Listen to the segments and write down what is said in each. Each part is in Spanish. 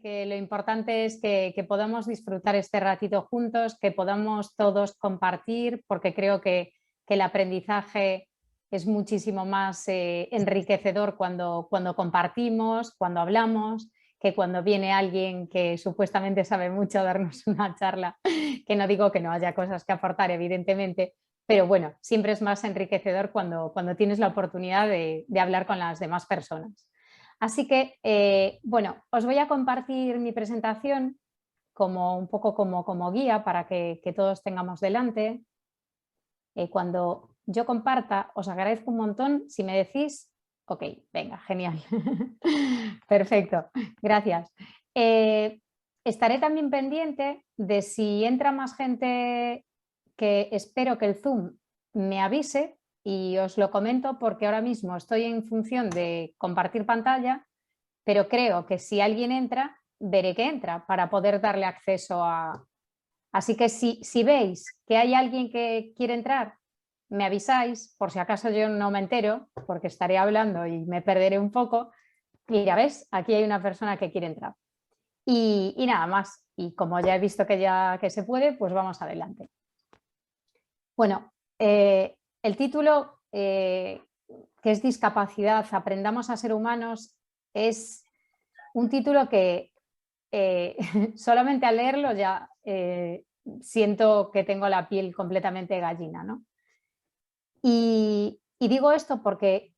que lo importante es que podamos disfrutar este ratito juntos, que podamos todos compartir, porque creo que el aprendizaje es muchísimo más enriquecedor cuando compartimos, cuando hablamos, que cuando viene alguien que supuestamente sabe mucho a darnos una charla, que no digo que no haya cosas que aportar, evidentemente, pero bueno, siempre es más enriquecedor cuando tienes la oportunidad de hablar con las demás personas. Así que, bueno, os voy a compartir mi presentación un poco como guía para que todos tengamos delante. Cuando yo comparta, os agradezco un montón si me decís, ok, venga, genial. Perfecto, gracias. Estaré también pendiente de si entra más gente, que espero que el Zoom me avise, y os lo comento porque ahora mismo estoy en función de compartir pantalla, pero creo que si alguien entra, veré que entra para poder darle acceso a... Así que si veis que hay alguien que quiere entrar, me avisáis, por si acaso yo no me entero, porque estaré hablando y me perderé un poco. Mira, ¿ves? Aquí hay una persona que quiere entrar. Y nada más. Y como ya he visto que se puede, pues vamos adelante. Bueno, el título, que es Discapacidad, aprendamos a ser humanos, es un título que solamente al leerlo ya siento que tengo la piel completamente gallina, ¿no? Y digo esto porque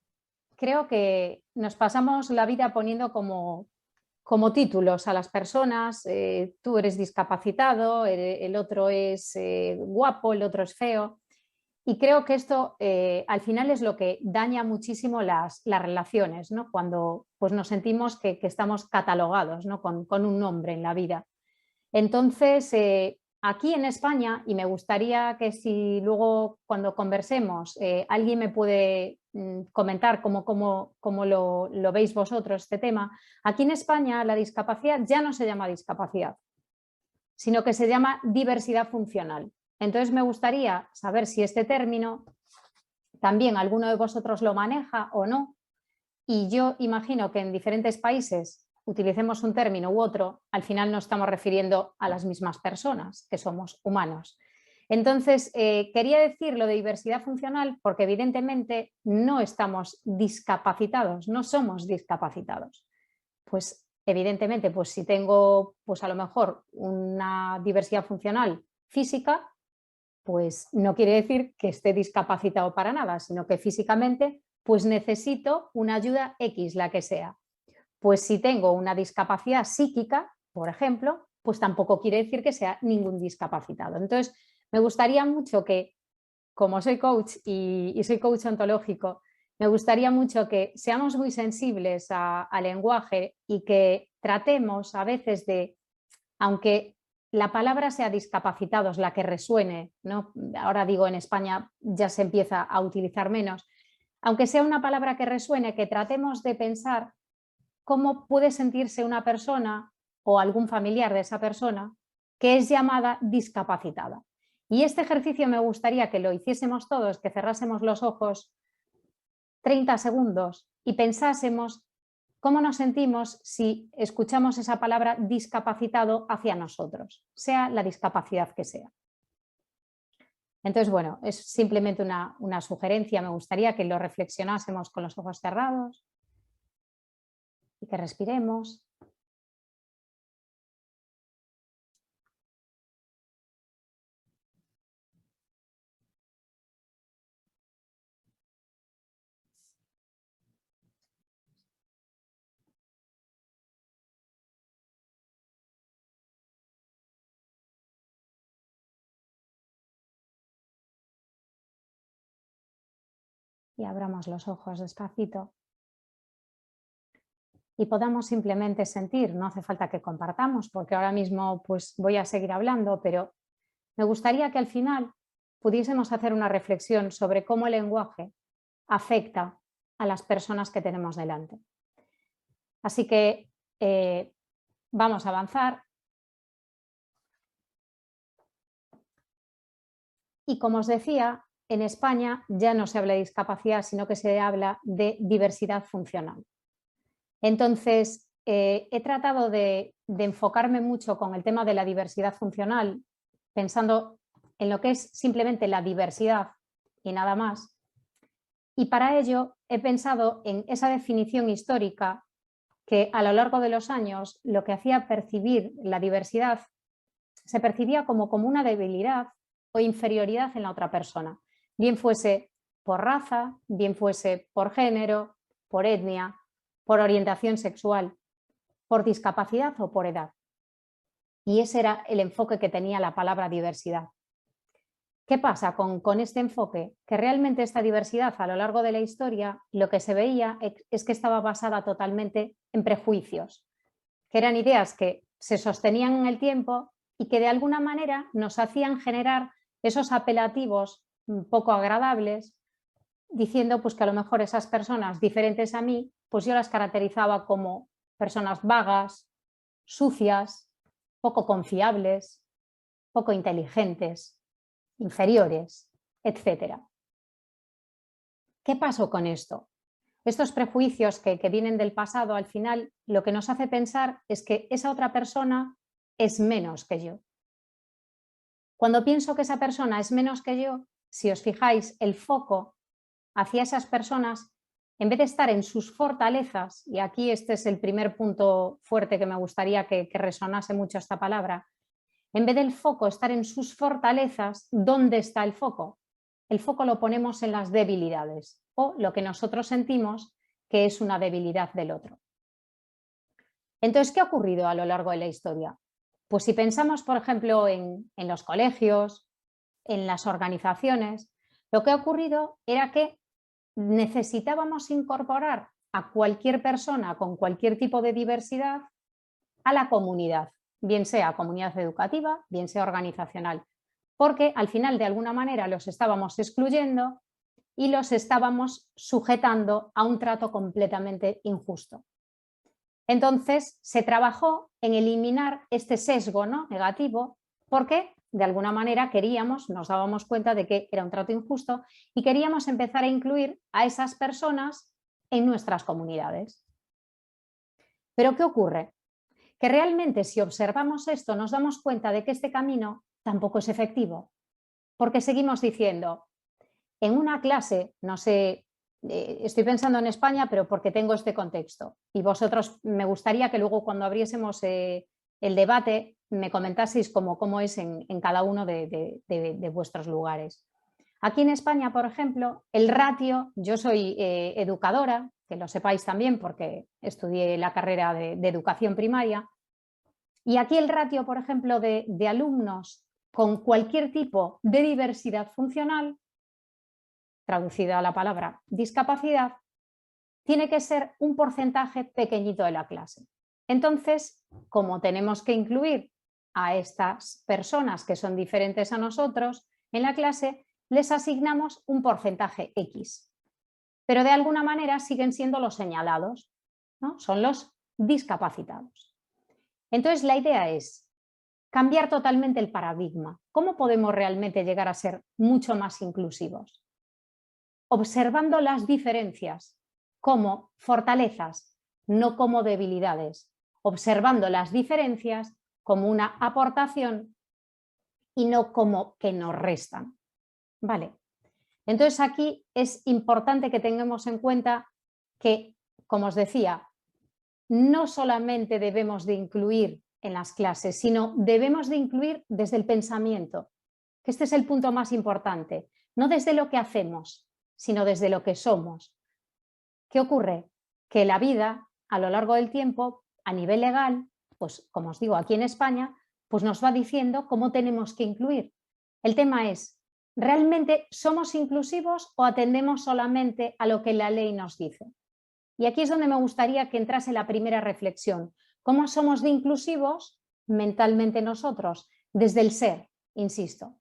creo que nos pasamos la vida poniendo como títulos a las personas. Tú eres discapacitado, el otro es guapo, el otro es feo. Y creo que esto al final es lo que daña muchísimo las relaciones, ¿no? Cuando pues, nos sentimos que estamos catalogados, ¿no? con un nombre en la vida. Entonces, aquí en España, y me gustaría que si luego cuando conversemos alguien me puede comentar cómo lo veis vosotros este tema, aquí en España la discapacidad ya no se llama discapacidad, sino que se llama diversidad funcional. Entonces me gustaría saber si este término también alguno de vosotros lo maneja o no, y yo imagino que en diferentes países utilicemos un término u otro, al final nos estamos refiriendo a las mismas personas, que somos humanos. Entonces, quería decir lo de diversidad funcional porque evidentemente no estamos discapacitados, no somos discapacitados. Pues evidentemente, pues si tengo pues a lo mejor una diversidad funcional física, pues no quiere decir que esté discapacitado para nada, sino que físicamente pues necesito una ayuda X, la que sea. Pues si tengo una discapacidad psíquica, por ejemplo, pues tampoco quiere decir que sea ningún discapacitado. Entonces, me gustaría mucho que, como soy coach y soy coach ontológico, me gustaría mucho que seamos muy sensibles al lenguaje y que tratemos a veces de, aunque la palabra sea discapacitados, la que resuene, ¿no? Ahora digo en España ya se empieza a utilizar menos, aunque sea una palabra que resuene, que tratemos de pensar cómo puede sentirse una persona o algún familiar de esa persona que es llamada discapacitada. Y este ejercicio me gustaría que lo hiciésemos todos, que cerrásemos los ojos 30 segundos y pensásemos cómo nos sentimos si escuchamos esa palabra discapacitado hacia nosotros, sea la discapacidad que sea. Entonces, bueno, es simplemente una sugerencia. Me gustaría que lo reflexionásemos con los ojos cerrados y que respiremos. Y abramos los ojos despacito. Y podamos simplemente sentir, no hace falta que compartamos, porque ahora mismo pues voy a seguir hablando, pero me gustaría que al final pudiésemos hacer una reflexión sobre cómo el lenguaje afecta a las personas que tenemos delante. Así que vamos a avanzar. Y como os decía, en España ya no se habla de discapacidad, sino que se habla de diversidad funcional. Entonces, he tratado de enfocarme mucho con el tema de la diversidad funcional, pensando en lo que es simplemente la diversidad y nada más. Y para ello he pensado en esa definición histórica que a lo largo de los años lo que hacía percibir la diversidad se percibía como una debilidad o inferioridad en la otra persona, bien fuese por raza, bien fuese por género, por etnia, por orientación sexual, por discapacidad o por edad. Y ese era el enfoque que tenía la palabra diversidad. ¿Qué pasa con este enfoque? Que realmente esta diversidad a lo largo de la historia lo que se veía es que estaba basada totalmente en prejuicios, que eran ideas que se sostenían en el tiempo y que de alguna manera nos hacían generar esos apelativos poco agradables, diciendo pues que a lo mejor esas personas diferentes a mí, pues yo las caracterizaba como personas vagas, sucias, poco confiables, poco inteligentes, inferiores, etc. ¿Qué pasó con esto? Estos prejuicios que vienen del pasado, al final lo que nos hace pensar es que esa otra persona es menos que yo. Cuando pienso que esa persona es menos que yo, si os fijáis, el foco hacia esas personas, en vez de estar en sus fortalezas, y aquí este es el primer punto fuerte que me gustaría que resonase mucho esta palabra, en vez del foco estar en sus fortalezas, ¿dónde está el foco? El foco lo ponemos en las debilidades o lo que nosotros sentimos que es una debilidad del otro. Entonces, ¿qué ha ocurrido a lo largo de la historia? Pues si pensamos, por ejemplo, en los colegios, en las organizaciones, lo que ha ocurrido era que necesitábamos incorporar a cualquier persona con cualquier tipo de diversidad a la comunidad, bien sea comunidad educativa, bien sea organizacional, porque al final de alguna manera los estábamos excluyendo y los estábamos sujetando a un trato completamente injusto. Entonces se trabajó en eliminar este sesgo, ¿no?, negativo, porque de alguna manera nos dábamos cuenta de que era un trato injusto y queríamos empezar a incluir a esas personas en nuestras comunidades. Pero ¿qué ocurre? Que realmente si observamos esto nos damos cuenta de que este camino tampoco es efectivo, porque seguimos diciendo, en una clase, no sé, estoy pensando en España, pero porque tengo este contexto, y vosotros me gustaría que luego cuando abriésemos el debate me comentaseis cómo es en cada uno de vuestros lugares. Aquí en España, por ejemplo, el ratio, yo soy educadora, que lo sepáis también porque estudié la carrera de educación primaria, y aquí el ratio, por ejemplo, de alumnos con cualquier tipo de diversidad funcional, traducida a la palabra discapacidad, tiene que ser un porcentaje pequeñito de la clase. Entonces, como tenemos que incluir a estas personas que son diferentes a nosotros en la clase, les asignamos un porcentaje X. Pero de alguna manera siguen siendo los señalados, ¿no? Son los discapacitados. Entonces, la idea es cambiar totalmente el paradigma. ¿Cómo podemos realmente llegar a ser mucho más inclusivos? Observando las diferencias como fortalezas, no como debilidades. Observando las diferencias como una aportación y no como que nos restan. ¿Vale? Entonces aquí es importante que tengamos en cuenta que, como os decía, no solamente debemos de incluir en las clases, sino debemos de incluir desde el pensamiento, que este es el punto más importante, no desde lo que hacemos, sino desde lo que somos. ¿Qué ocurre? Que la vida, a lo largo del tiempo, a nivel legal, pues como os digo, aquí en España, pues nos va diciendo cómo tenemos que incluir. El tema es, ¿realmente somos inclusivos o atendemos solamente a lo que la ley nos dice? Y aquí es donde me gustaría que entrase la primera reflexión. ¿Cómo somos de inclusivos mentalmente nosotros? Desde el ser, insisto.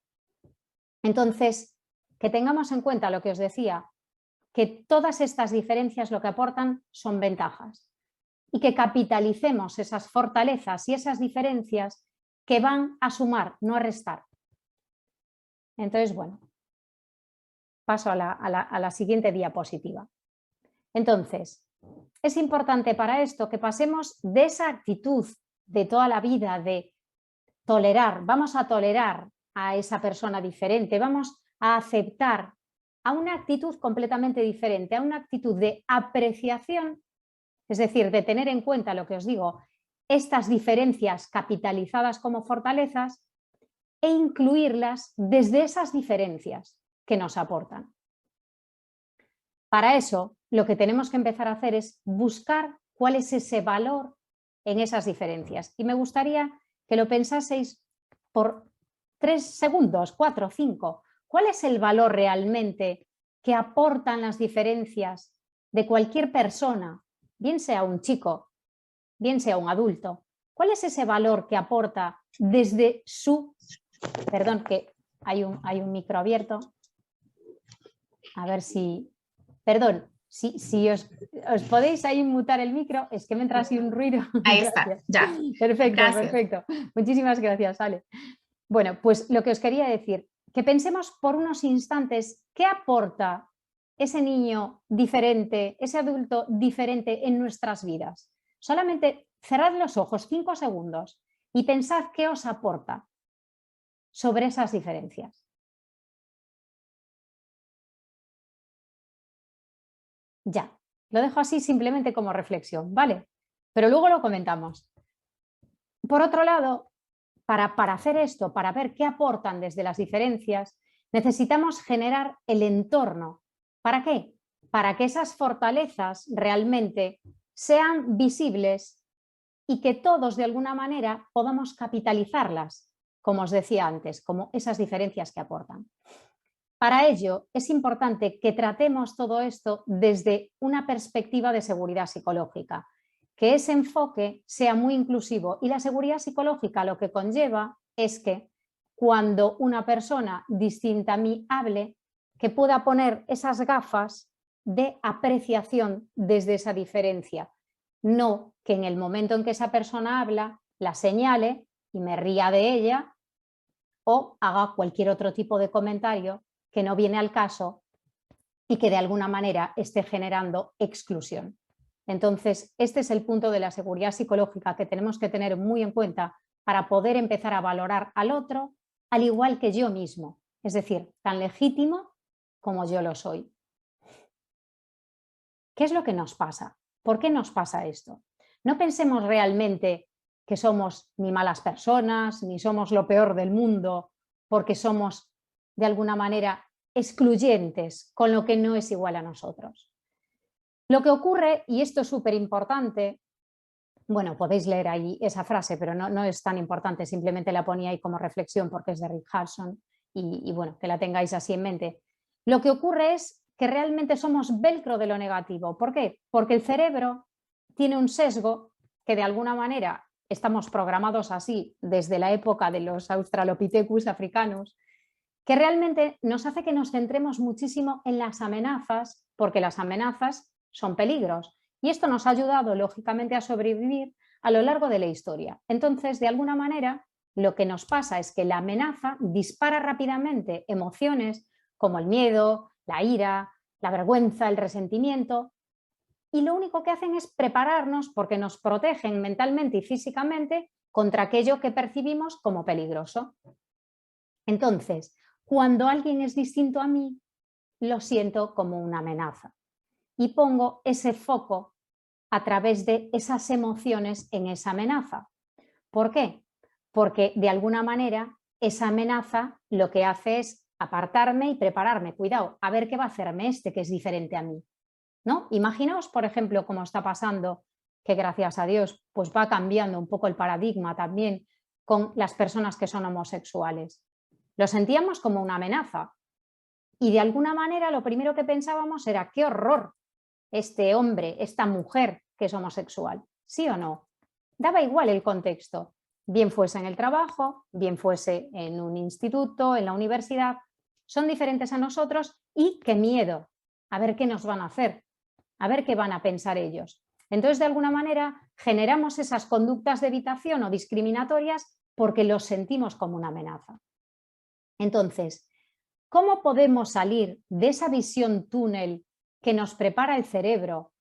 Entonces, que tengamos en cuenta lo que os decía, que todas estas diferencias lo que aportan son ventajas y que capitalicemos esas fortalezas y esas diferencias que van a sumar, no a restar. Entonces, bueno, paso a la siguiente diapositiva. Entonces, es importante para esto que pasemos de esa actitud de toda la vida de tolerar, vamos a tolerar a esa persona diferente, vamos a aceptar, a una actitud completamente diferente, a una actitud de apreciación, es decir, de tener en cuenta lo que os digo, estas diferencias capitalizadas como fortalezas e incluirlas desde esas diferencias que nos aportan. Para eso, lo que tenemos que empezar a hacer es buscar cuál es ese valor en esas diferencias. Y me gustaría que lo pensaseis por 3 segundos, 4, 5. ¿Cuál es el valor realmente que aportan las diferencias de cualquier persona, bien sea un chico, bien sea un adulto? ¿Cuál es ese valor que aporta desde su... Perdón, que hay un micro abierto. A ver si... Perdón, si os podéis ahí mutar el micro, es que me entra así un ruido. Ahí está, ya. Perfecto, Gracias. perfecto. Muchísimas gracias, Ale. Bueno, pues lo que os quería decir, que pensemos por unos instantes qué aporta ese niño diferente, ese adulto diferente en nuestras vidas. Solamente cerrad los ojos 5 segundos y pensad qué os aporta sobre esas diferencias. Ya, lo dejo así simplemente como reflexión, ¿vale? Pero luego lo comentamos. Por otro lado, para hacer esto, para ver qué aportan desde las diferencias, necesitamos generar el entorno. ¿Para qué? Para que esas fortalezas realmente sean visibles y que todos de alguna manera podamos capitalizarlas, como os decía antes, como esas diferencias que aportan. Para ello, es importante que tratemos todo esto desde una perspectiva de seguridad psicológica, que ese enfoque sea muy inclusivo, y la seguridad psicológica lo que conlleva es que cuando una persona distinta a mí hable, que pueda poner esas gafas de apreciación desde esa diferencia, no que en el momento en que esa persona habla la señale y me ría de ella o haga cualquier otro tipo de comentario que no viene al caso y que de alguna manera esté generando exclusión. Entonces, este es el punto de la seguridad psicológica que tenemos que tener muy en cuenta para poder empezar a valorar al otro al igual que yo mismo, es decir, tan legítimo como yo lo soy. ¿Qué es lo que nos pasa? ¿Por qué nos pasa esto? No pensemos realmente que somos ni malas personas, ni somos lo peor del mundo, porque somos de alguna manera excluyentes con lo que no es igual a nosotros. Lo que ocurre, y esto es súper importante, bueno, podéis leer ahí esa frase, pero no es tan importante, simplemente la ponía ahí como reflexión porque es de Rick Harson y bueno, que la tengáis así en mente. Lo que ocurre es que realmente somos velcro de lo negativo. ¿Por qué? Porque el cerebro tiene un sesgo que de alguna manera estamos programados así desde la época de los Australopithecus africanos, que realmente nos hace que nos centremos muchísimo en las amenazas, porque las amenazas son peligros. Y esto nos ha ayudado, lógicamente, a sobrevivir a lo largo de la historia. Entonces, de alguna manera, lo que nos pasa es que la amenaza dispara rápidamente emociones como el miedo, la ira, la vergüenza, el resentimiento, y lo único que hacen es prepararnos porque nos protegen mentalmente y físicamente contra aquello que percibimos como peligroso. Entonces, cuando alguien es distinto a mí, lo siento como una amenaza y pongo ese foco a través de esas emociones en esa amenaza. ¿Por qué? Porque de alguna manera esa amenaza lo que hace es apartarme y prepararme. Cuidado, a ver qué va a hacerme este que es diferente a mí, ¿no? Imaginaos, por ejemplo, cómo está pasando, que gracias a Dios pues va cambiando un poco el paradigma también con las personas que son homosexuales. Lo sentíamos como una amenaza y de alguna manera lo primero que pensábamos era qué horror este hombre, esta mujer que es homosexual, ¿sí o no? Daba igual el contexto, bien fuese en el trabajo, bien fuese en un instituto, en la universidad, son diferentes a nosotros y qué miedo, a ver qué nos van a hacer, a ver qué van a pensar ellos. Entonces, de alguna manera, generamos esas conductas de evitación o discriminatorias porque los sentimos como una amenaza. Entonces, ¿cómo podemos salir de esa visión túnel que nos prepara el cerebro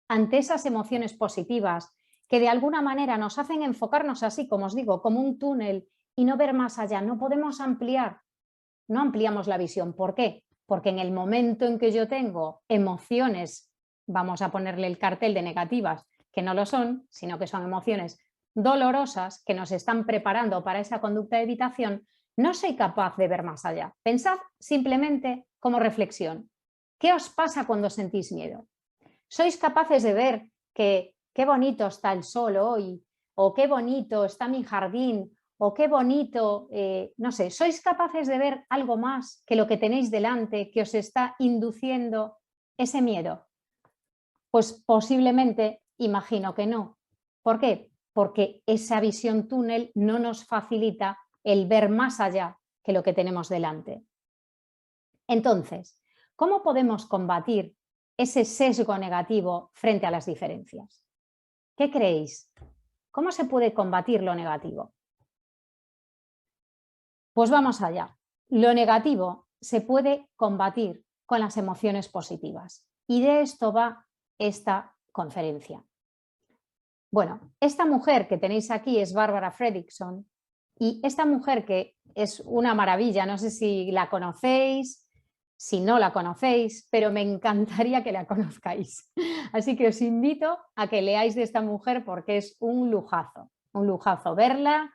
ante esas emociones positivas que de alguna manera nos hacen enfocarnos así, como os digo, como un túnel y no ver más allá, no podemos ampliar, no ampliamos la visión. ¿Por qué? Porque en el momento en que yo tengo emociones, vamos a ponerle el cartel de negativas, que no lo son, sino que son emociones dolorosas que nos están preparando para esa conducta de evitación, no soy capaz de ver más allá. Pensad simplemente como reflexión. ¿Qué os pasa cuando sentís miedo? ¿Sois capaces de ver que qué bonito está el sol hoy? ¿O qué bonito está mi jardín? ¿O qué bonito, no sé, sois capaces de ver algo más que lo que tenéis delante que os está induciendo ese miedo? Pues posiblemente, imagino que no. ¿Por qué? Porque esa visión túnel no nos facilita el ver más allá que lo que tenemos delante. Entonces, ¿cómo podemos combatir ese sesgo negativo frente a las diferencias? ¿Qué creéis? ¿Cómo se puede combatir lo negativo? Pues vamos allá. Lo negativo se puede combatir con las emociones positivas y de esto va esta conferencia. Bueno, esta mujer que tenéis aquí es Barbara Fredrickson y esta mujer que es una maravilla, no sé si la conocéis, si no la conocéis, pero me encantaría que la conozcáis. Así que os invito a que leáis de esta mujer porque es un lujazo verla.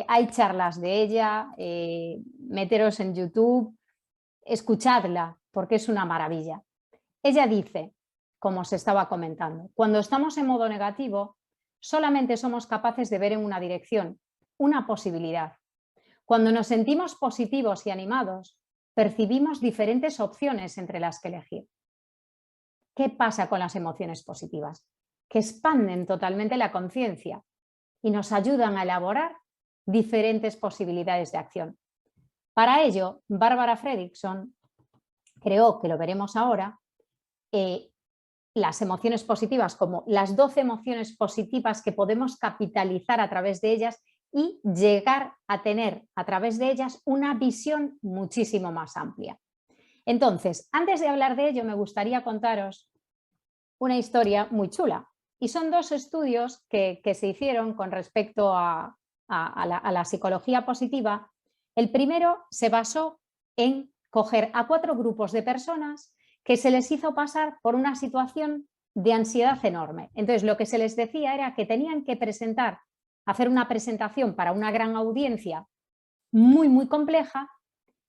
Hay charlas de ella, meteros en YouTube, escuchadla porque es una maravilla. Ella dice, como os estaba comentando, cuando estamos en modo negativo, solamente somos capaces de ver en una dirección, una posibilidad. Cuando nos sentimos positivos y animados, percibimos diferentes opciones entre las que elegir. ¿Qué pasa con las emociones positivas? Que expanden totalmente la conciencia y nos ayudan a elaborar diferentes posibilidades de acción. Para ello, Barbara Fredrickson creó, que lo veremos ahora, las emociones positivas como las 12 emociones positivas que podemos capitalizar a través de ellas y llegar a tener a través de ellas una visión muchísimo más amplia. Entonces, antes de hablar de ello, me gustaría contaros una historia muy chula. Y son dos estudios que se hicieron con respecto a la psicología positiva. El primero se basó en coger a 4 grupos de personas que se les hizo pasar por una situación de ansiedad enorme. Entonces, lo que se les decía era que tenían que hacer una presentación para una gran audiencia muy compleja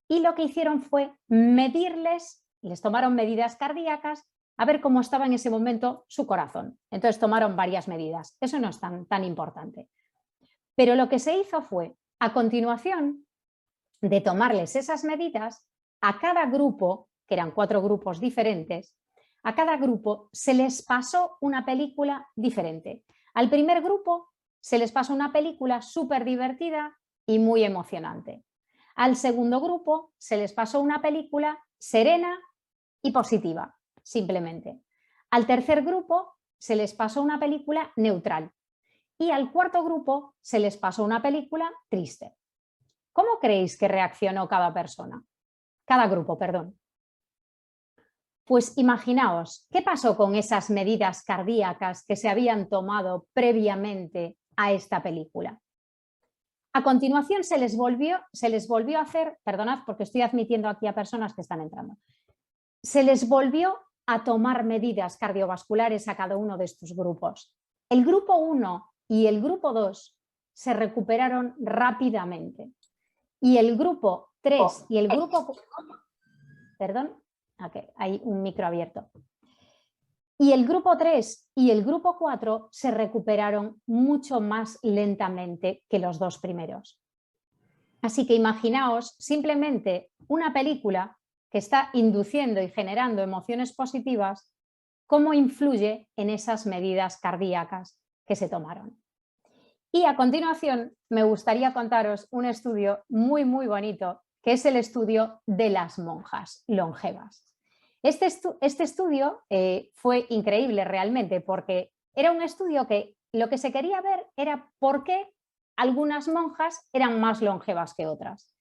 y lo que hicieron fue medirles, les tomaron medidas cardíacas a ver cómo estaba en ese momento su corazón. Entonces tomaron varias medidas. Eso no es tan importante. Pero lo que se hizo fue, a continuación de tomarles esas medidas, a cada grupo, que eran 4 grupos diferentes, a cada grupo se les pasó una película diferente. Al primer grupo se les pasó una película súper divertida y muy emocionante. Al segundo grupo se les pasó una película serena y positiva, simplemente. Al tercer grupo se les pasó una película neutral y al cuarto grupo se les pasó una película triste. ¿Cómo creéis que reaccionó cada persona? Cada grupo, perdón. Pues imaginaos, ¿qué pasó con esas medidas cardíacas que se habían tomado previamente a esta película? A continuación se les volvió a hacer, perdonad porque estoy admitiendo aquí a personas que están entrando, se les volvió a tomar medidas cardiovasculares a cada uno de estos grupos. El grupo 1 y el grupo 2 se recuperaron rápidamente y el grupo 3 y el grupo... Perdón, okay, hay un micro abierto. Y el grupo 3 y el grupo 4 se recuperaron mucho más lentamente que los 2 primeros. Así que imaginaos simplemente una película que está induciendo y generando emociones positivas, cómo influye en esas medidas cardíacas que se tomaron. Y a continuación me gustaría contaros un estudio muy bonito, que es el estudio de las monjas longevas. Este estudio fue increíble realmente porque era un estudio que lo que se quería ver era por qué algunas monjas eran más longevas que otras.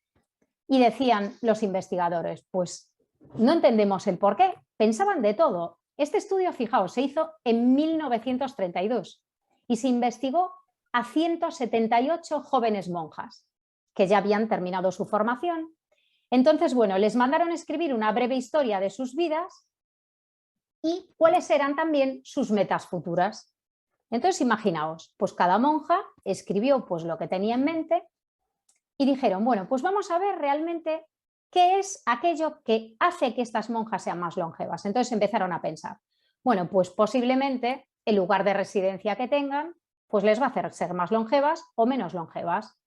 Y decían los investigadores, pues no entendemos el por qué, pensaban de todo, Este estudio, fijaos, se hizo en 1932 y se investigó a 178 jóvenes monjas que ya habían terminado su formación. Entonces, bueno, les mandaron escribir una breve historia de sus vidas y cuáles eran también sus metas futuras. Entonces, imaginaos, pues cada monja escribió pues lo que tenía en mente y dijeron, bueno, pues vamos a ver realmente qué es aquello que hace que estas monjas sean más longevas. Entonces empezaron a pensar, bueno, pues posiblemente el lugar de residencia que tengan, pues les va a hacer ser más longevas o menos longevas.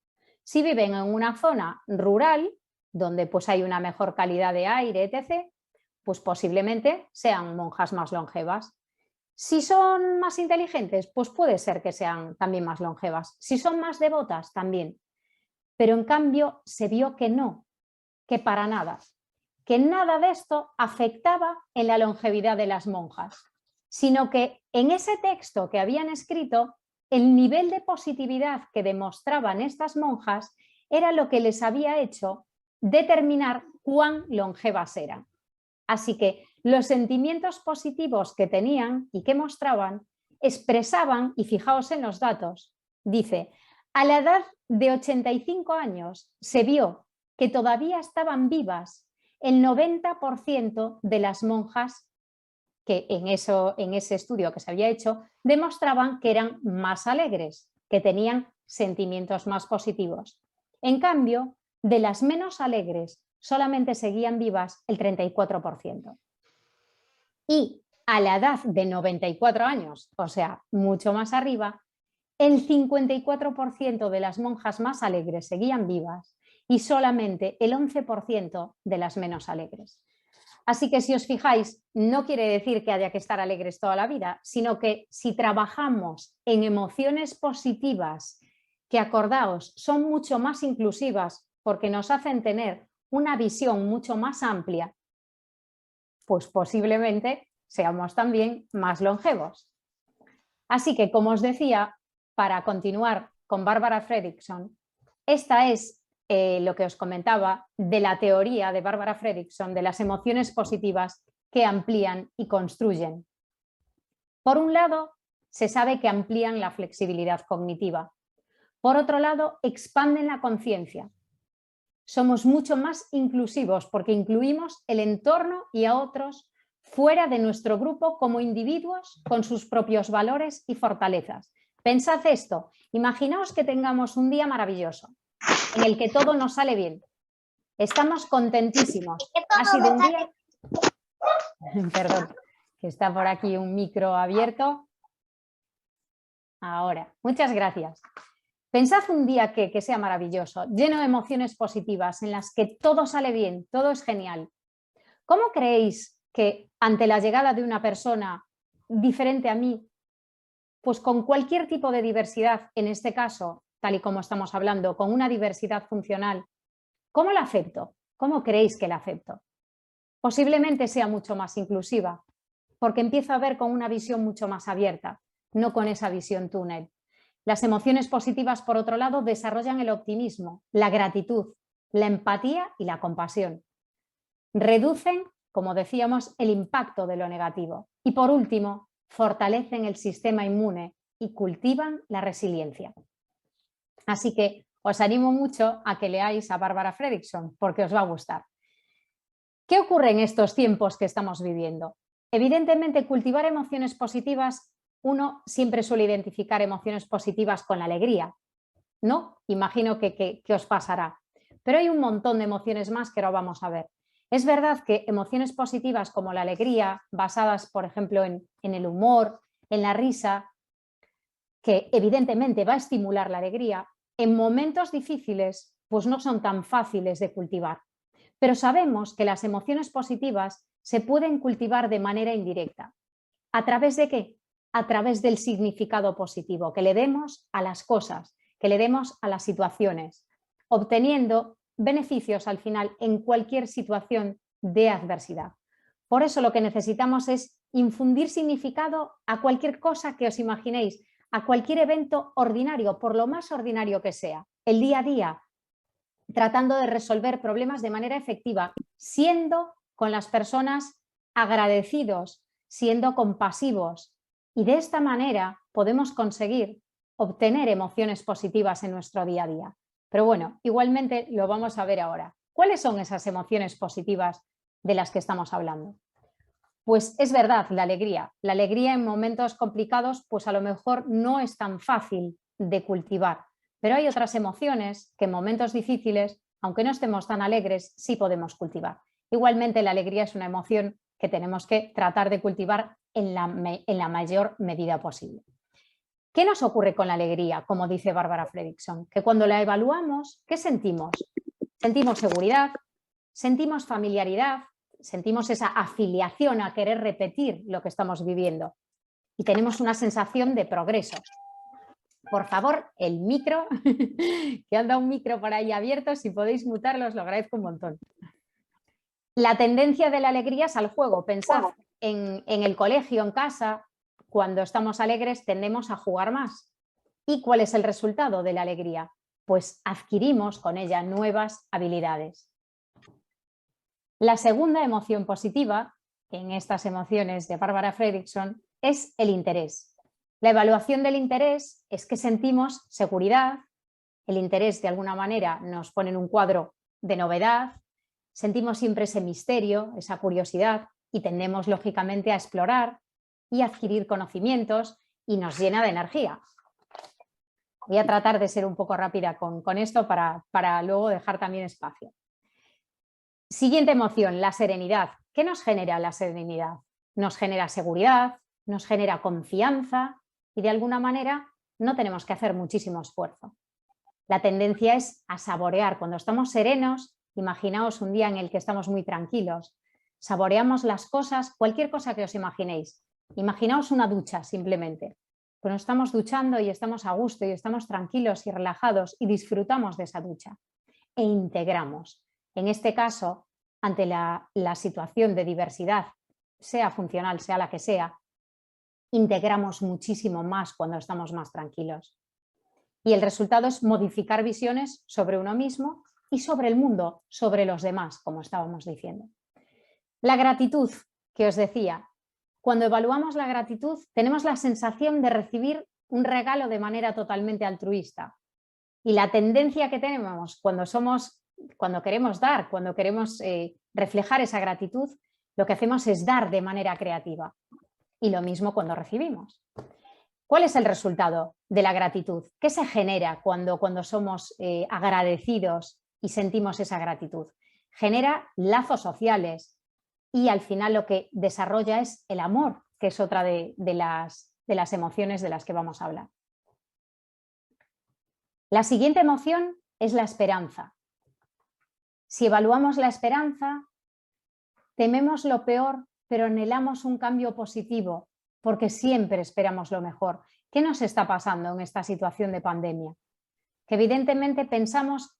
Si viven en una zona rural, donde pues hay una mejor calidad de aire, etc., pues posiblemente sean monjas más longevas. Si son más inteligentes, pues puede ser que sean también más longevas. Si son más devotas, también. Pero en cambio se vio que no, que para nada, que nada de esto afectaba en la longevidad de las monjas, sino que en ese texto que habían escrito, el nivel de positividad que demostraban estas monjas era lo que les había hecho determinar cuán longevas eran. Así que los sentimientos positivos que tenían y que mostraban expresaban, y fijaos en los datos, dice, a la edad de 85 años se vio que todavía estaban vivas el 90% de las monjas que en ese estudio que se había hecho demostraban que eran más alegres, que tenían sentimientos más positivos. En cambio, de las menos alegres solamente seguían vivas el 34%. Y a la edad de 94 años, o sea, mucho más arriba, el 54% de las monjas más alegres seguían vivas y solamente el 11% de las menos alegres. Así que si os fijáis, no quiere decir que haya que estar alegres toda la vida, sino que si trabajamos en emociones positivas, que acordaos, son mucho más inclusivas porque nos hacen tener una visión mucho más amplia, pues posiblemente seamos también más longevos. Así que, como os decía, para continuar con Barbara Fredrickson, esta es lo que os comentaba de la teoría de Barbara Fredrickson de las emociones positivas que amplían y construyen. Por un lado, se sabe que amplían la flexibilidad cognitiva. Por otro lado, expanden la conciencia. Somos mucho más inclusivos porque incluimos el entorno y a otros fuera de nuestro grupo como individuos con sus propios valores y fortalezas. Pensad esto, imaginaos que tengamos un día maravilloso en el que todo nos sale bien. Estamos contentísimos. Ha sido un día... Perdón, que está por aquí un micro abierto. Ahora, muchas gracias. Pensad un día que sea maravilloso, lleno de emociones positivas, en las que todo sale bien, todo es genial. ¿Cómo creéis que ante la llegada de una persona diferente a mí, pues con cualquier tipo de diversidad, en este caso, tal y como estamos hablando, con una diversidad funcional, ¿cómo la acepto? ¿Cómo creéis que la acepto? Posiblemente sea mucho más inclusiva, porque empiezo a ver con una visión mucho más abierta, no con esa visión túnel. Las emociones positivas, por otro lado, desarrollan el optimismo, la gratitud, la empatía y la compasión. Reducen, como decíamos, el impacto de lo negativo. Y por último, fortalecen el sistema inmune y cultivan la resiliencia. Así que os animo mucho a que leáis a Barbara Fredrickson porque os va a gustar. ¿Qué ocurre en estos tiempos que estamos viviendo? Evidentemente, cultivar emociones positivas, uno siempre suele identificar emociones positivas con la alegría, ¿no? Imagino que os pasará. Pero hay un montón de emociones más que ahora vamos a ver. Es verdad que emociones positivas como la alegría, basadas, por ejemplo, en el humor, en la risa, que evidentemente va a estimular la alegría, en momentos difíciles, pues no son tan fáciles de cultivar. Pero sabemos que las emociones positivas se pueden cultivar de manera indirecta. ¿A través de qué? A través del significado positivo que le demos a las cosas, que le demos a las situaciones, obteniendo beneficios al final en cualquier situación de adversidad. Por eso lo que necesitamos es infundir significado a cualquier cosa que os imaginéis, a cualquier evento ordinario, por lo más ordinario que sea, el día a día, tratando de resolver problemas de manera efectiva, siendo con las personas agradecidos, siendo compasivos, y de esta manera podemos conseguir obtener emociones positivas en nuestro día a día. Pero bueno, igualmente lo vamos a ver ahora. ¿Cuáles son esas emociones positivas de las que estamos hablando? Pues es verdad, la alegría. La alegría en momentos complicados, pues a lo mejor no es tan fácil de cultivar. Pero hay otras emociones que en momentos difíciles, aunque no estemos tan alegres, sí podemos cultivar. Igualmente, la alegría es una emoción que tenemos que tratar de cultivar en la mayor medida posible. ¿Qué nos ocurre con la alegría? Como dice Barbara Fredrickson, que cuando la evaluamos, ¿qué sentimos? Sentimos seguridad, sentimos familiaridad, sentimos esa afiliación a querer repetir lo que estamos viviendo y tenemos una sensación de progreso. Por favor, el micro, que anda un micro por ahí abierto, si podéis mutarlo os lo agradezco un montón. La tendencia de la alegría es al juego. Pensad en el colegio, en casa, cuando estamos alegres tendemos a jugar más. ¿Y cuál es el resultado de la alegría? Pues adquirimos con ella nuevas habilidades. La segunda emoción positiva, en estas emociones de Barbara Fredrickson, es el interés. La evaluación del interés es que sentimos seguridad, el interés de alguna manera nos pone en un cuadro de novedad, sentimos siempre ese misterio, esa curiosidad y tendemos lógicamente a explorar y adquirir conocimientos y nos llena de energía. Voy a tratar de ser un poco rápida con esto para luego dejar también espacio. Siguiente emoción, la serenidad. ¿Qué nos genera la serenidad? Nos genera seguridad, nos genera confianza y de alguna manera no tenemos que hacer muchísimo esfuerzo. La tendencia es a saborear. Cuando estamos serenos, imaginaos un día en el que estamos muy tranquilos, saboreamos las cosas, cualquier cosa que os imaginéis. Imaginaos una ducha simplemente. Cuando estamos duchando y estamos a gusto y estamos tranquilos y relajados y disfrutamos de esa ducha e integramos. En este caso, ante la situación de diversidad, sea funcional, sea la que sea, integramos muchísimo más cuando estamos más tranquilos. Y el resultado es modificar visiones sobre uno mismo y sobre el mundo, sobre los demás, como estábamos diciendo. La gratitud, que os decía, cuando evaluamos la gratitud tenemos la sensación de recibir un regalo de manera totalmente altruista. Y la tendencia que tenemos cuando queremos dar, cuando queremos reflejar esa gratitud, lo que hacemos es dar de manera creativa. Y lo mismo cuando recibimos. ¿Cuál es el resultado de la gratitud? ¿Qué se genera cuando somos agradecidos y sentimos esa gratitud? Genera lazos sociales y al final lo que desarrolla es el amor, que es otra de las emociones de las que vamos a hablar. La siguiente emoción es la esperanza. Si evaluamos la esperanza, tememos lo peor, pero anhelamos un cambio positivo, porque siempre esperamos lo mejor. ¿Qué nos está pasando en esta situación de pandemia? Que evidentemente pensamos,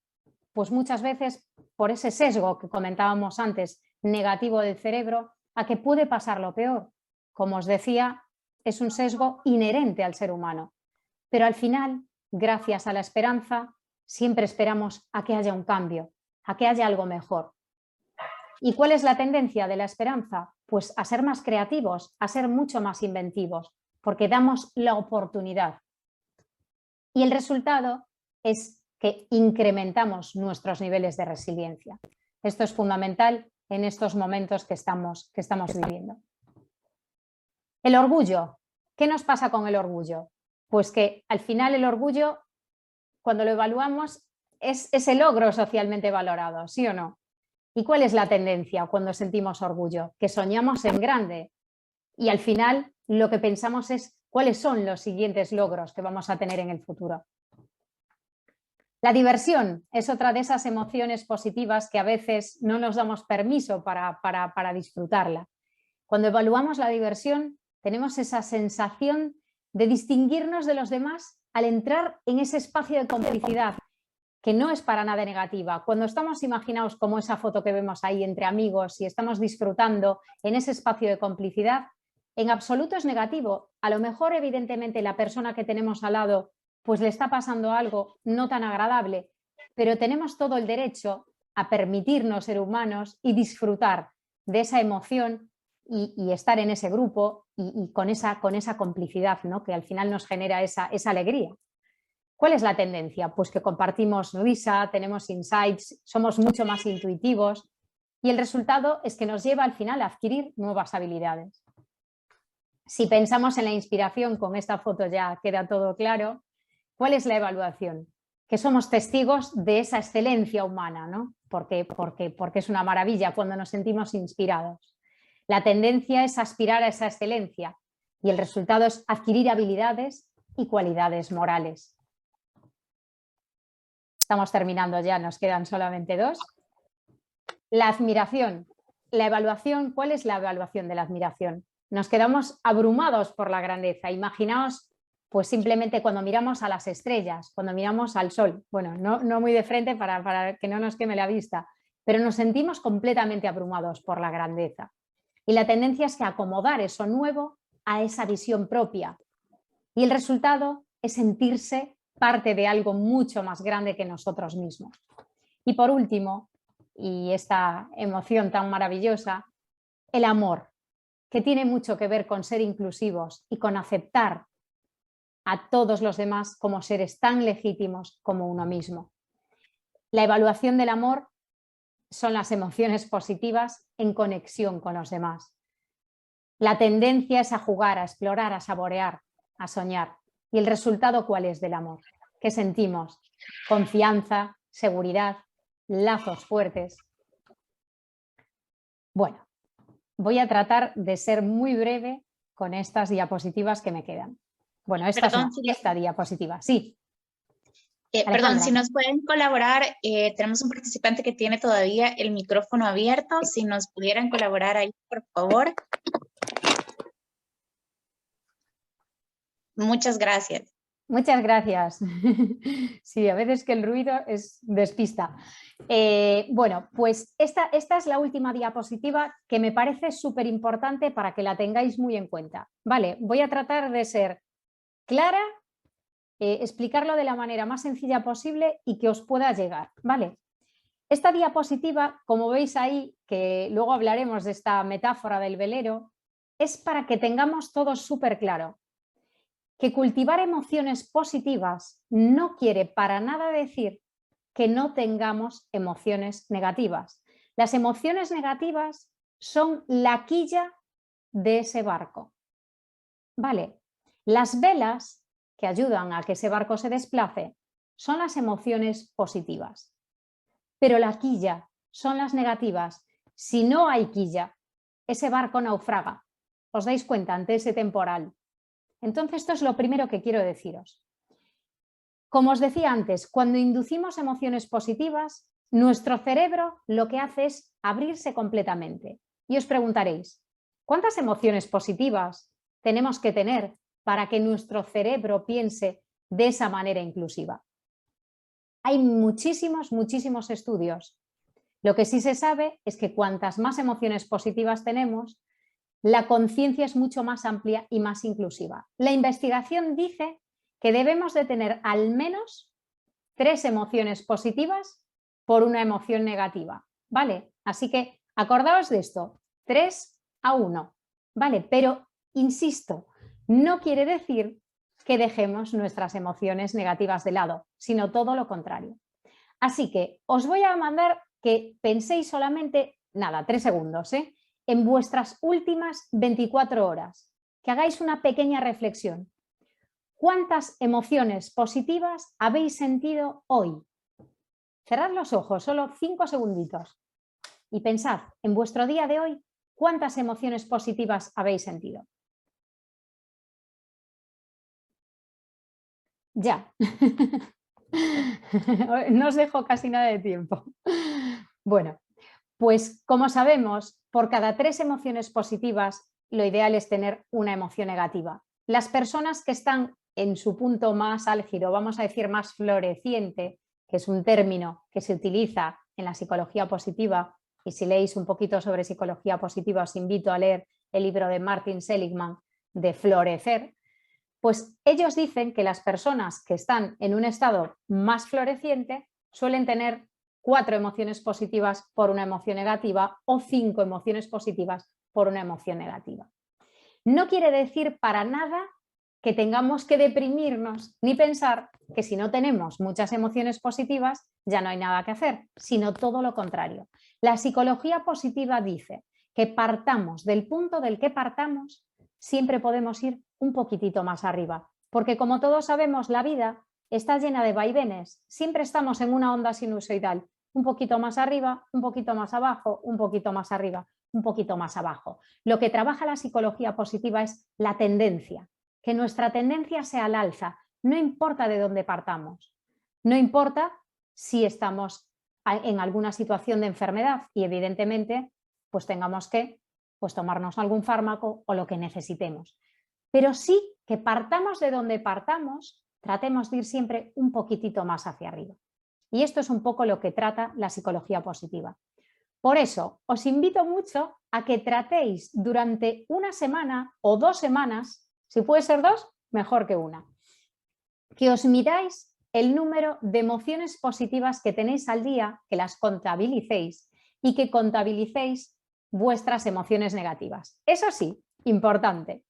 pues muchas veces por ese sesgo que comentábamos antes, negativo del cerebro, a que puede pasar lo peor. Como os decía, es un sesgo inherente al ser humano. Pero al final, gracias a la esperanza, siempre esperamos a que haya un cambio, a que haya algo mejor. ¿Y cuál es la tendencia de la esperanza? Pues a ser más creativos, a ser mucho más inventivos, porque damos la oportunidad. Y el resultado es que incrementamos nuestros niveles de resiliencia. Esto es fundamental en estos momentos que estamos viviendo. El orgullo. ¿Qué nos pasa con el orgullo? Pues que al final el orgullo, cuando lo evaluamos, es ese logro socialmente valorado, ¿sí o no? ¿Y cuál es la tendencia cuando sentimos orgullo? Que soñamos en grande y al final lo que pensamos es cuáles son los siguientes logros que vamos a tener en el futuro. La diversión es otra de esas emociones positivas que a veces no nos damos permiso para disfrutarla. Cuando evaluamos la diversión, tenemos esa sensación de distinguirnos de los demás al entrar en ese espacio de complicidad, que no es para nada negativa. Cuando estamos, imaginaos como esa foto que vemos ahí entre amigos y estamos disfrutando en ese espacio de complicidad, en absoluto es negativo. A lo mejor, evidentemente, la persona que tenemos al lado pues le está pasando algo no tan agradable, pero tenemos todo el derecho a permitirnos ser humanos y disfrutar de esa emoción y estar en ese grupo y con esa complicidad, ¿no? Que al final nos genera esa alegría. ¿Cuál es la tendencia? Pues que compartimos risa, tenemos insights, somos mucho más intuitivos y el resultado es que nos lleva al final a adquirir nuevas habilidades. Si pensamos en la inspiración, con esta foto ya queda todo claro. ¿Cuál es la evaluación? Que somos testigos de esa excelencia humana, ¿no? Porque es una maravilla cuando nos sentimos inspirados. La tendencia es aspirar a esa excelencia y el resultado es adquirir habilidades y cualidades morales. Estamos terminando ya, nos quedan solamente 2. La admiración. La evaluación, ¿cuál es la evaluación de la admiración? Nos quedamos abrumados por la grandeza. Imaginaos, pues simplemente cuando miramos a las estrellas, cuando miramos al sol, bueno, no muy de frente para que no nos queme la vista, pero nos sentimos completamente abrumados por la grandeza. Y la tendencia es que acomodar eso nuevo a esa visión propia. Y el resultado es sentirse parte de algo mucho más grande que nosotros mismos. Y por último, y esta emoción tan maravillosa, el amor, que tiene mucho que ver con ser inclusivos y con aceptar a todos los demás como seres tan legítimos como uno mismo. La evaluación del amor son las emociones positivas en conexión con los demás. La tendencia es a jugar, a explorar, a saborear, a soñar. ¿Y el resultado cuál es del amor? ¿Qué sentimos? Confianza, seguridad, lazos fuertes. Bueno, voy a tratar de ser muy breve con estas diapositivas que me quedan. Bueno, esta diapositiva, sí. Perdón, si nos pueden colaborar, tenemos un participante que tiene todavía el micrófono abierto, si nos pudieran colaborar ahí, por favor. Muchas gracias. Muchas gracias. Sí, a veces que el ruido es despista. Bueno, pues esta es la última diapositiva que me parece súper importante para que la tengáis muy en cuenta. Vale, voy a tratar de ser clara, explicarlo de la manera más sencilla posible y que os pueda llegar. Vale. Esta diapositiva, como veis ahí, que luego hablaremos de esta metáfora del velero, es para que tengamos todo súper claro. Que cultivar emociones positivas no quiere para nada decir que no tengamos emociones negativas. Las emociones negativas son la quilla de ese barco. Vale, las velas que ayudan a que ese barco se desplace son las emociones positivas, pero la quilla son las negativas. Si no hay quilla, ese barco naufraga. ¿Os dais cuenta ante ese temporal? Entonces, esto es lo primero que quiero deciros. Como os decía antes, cuando inducimos emociones positivas, nuestro cerebro lo que hace es abrirse completamente. Y os preguntaréis, ¿cuántas emociones positivas tenemos que tener para que nuestro cerebro piense de esa manera inclusiva? Hay muchísimos estudios. Lo que sí se sabe es que cuantas más emociones positivas tenemos, la conciencia es mucho más amplia y más inclusiva. La investigación dice que debemos de tener al menos 3 emociones positivas por una emoción negativa, ¿vale? Así que acordaos de esto, 3-1, ¿vale? Pero, insisto, no quiere decir que dejemos nuestras emociones negativas de lado, sino todo lo contrario. Así que os voy a mandar que penséis solamente, 3 segundos, en vuestras últimas 24 horas, que hagáis una pequeña reflexión. ¿Cuántas emociones positivas habéis sentido hoy? Cerrad los ojos, solo 5 segunditos, y pensad en vuestro día de hoy, ¿cuántas emociones positivas habéis sentido? Ya. No os dejo casi nada de tiempo. Bueno, pues como sabemos, por cada 3 emociones positivas, lo ideal es tener una emoción negativa. Las personas que están en su punto más álgido, vamos a decir más floreciente, que es un término que se utiliza en la psicología positiva, y si leéis un poquito sobre psicología positiva os invito a leer el libro de Martin Seligman de Florecer, pues ellos dicen que las personas que están en un estado más floreciente suelen tener 4 emociones positivas por una emoción negativa o 5 emociones positivas por una emoción negativa. No quiere decir para nada que tengamos que deprimirnos ni pensar que si no tenemos muchas emociones positivas ya no hay nada que hacer, sino todo lo contrario. La psicología positiva dice que partamos del punto del que partamos, siempre podemos ir un poquitito más arriba, porque como todos sabemos, la vida está llena de vaivenes, siempre estamos en una onda sinusoidal, un poquito más arriba, un poquito más abajo, un poquito más arriba, un poquito más abajo. Lo que trabaja la psicología positiva es la tendencia, que nuestra tendencia sea al alza, no importa de dónde partamos, no importa si estamos en alguna situación de enfermedad y evidentemente pues tengamos que tomarnos algún fármaco o lo que necesitemos. Pero sí que partamos de donde partamos, tratemos de ir siempre un poquitito más hacia arriba. Y esto es un poco lo que trata la psicología positiva. Por eso, os invito mucho a que tratéis durante una semana o 2 semanas, si puede ser 2, mejor que una, que os miráis el número de emociones positivas que tenéis al día, que las contabilicéis y que contabilicéis vuestras emociones negativas. Eso sí, importante,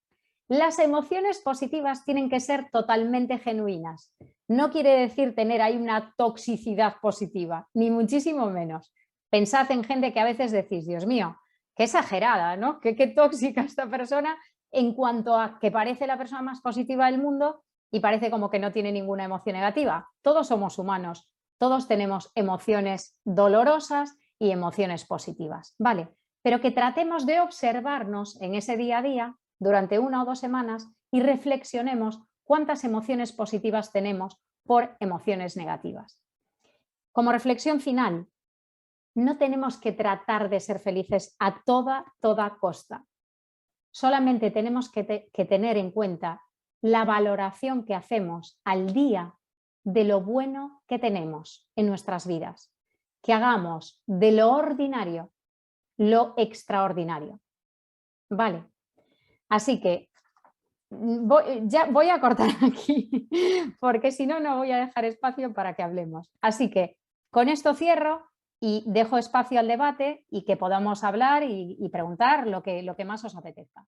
las emociones positivas tienen que ser totalmente genuinas. No quiere decir tener ahí una toxicidad positiva, ni muchísimo menos. Pensad en gente que a veces decís, Dios mío, qué exagerada, ¿no? Qué tóxica esta persona en cuanto a que parece la persona más positiva del mundo y parece como que no tiene ninguna emoción negativa. Todos somos humanos, todos tenemos emociones dolorosas y emociones positivas, ¿vale? Pero que tratemos de observarnos en ese día a día durante 1 o 2 semanas y reflexionemos cuántas emociones positivas tenemos por emociones negativas. Como reflexión final, no tenemos que tratar de ser felices a toda costa. Solamente tenemos que tener en cuenta la valoración que hacemos al día de lo bueno que tenemos en nuestras vidas. Que hagamos de lo ordinario lo extraordinario. Vale. Así que voy a cortar aquí porque si no, no voy a dejar espacio para que hablemos. Así que con esto cierro y dejo espacio al debate y que podamos hablar y preguntar lo que más os apetezca.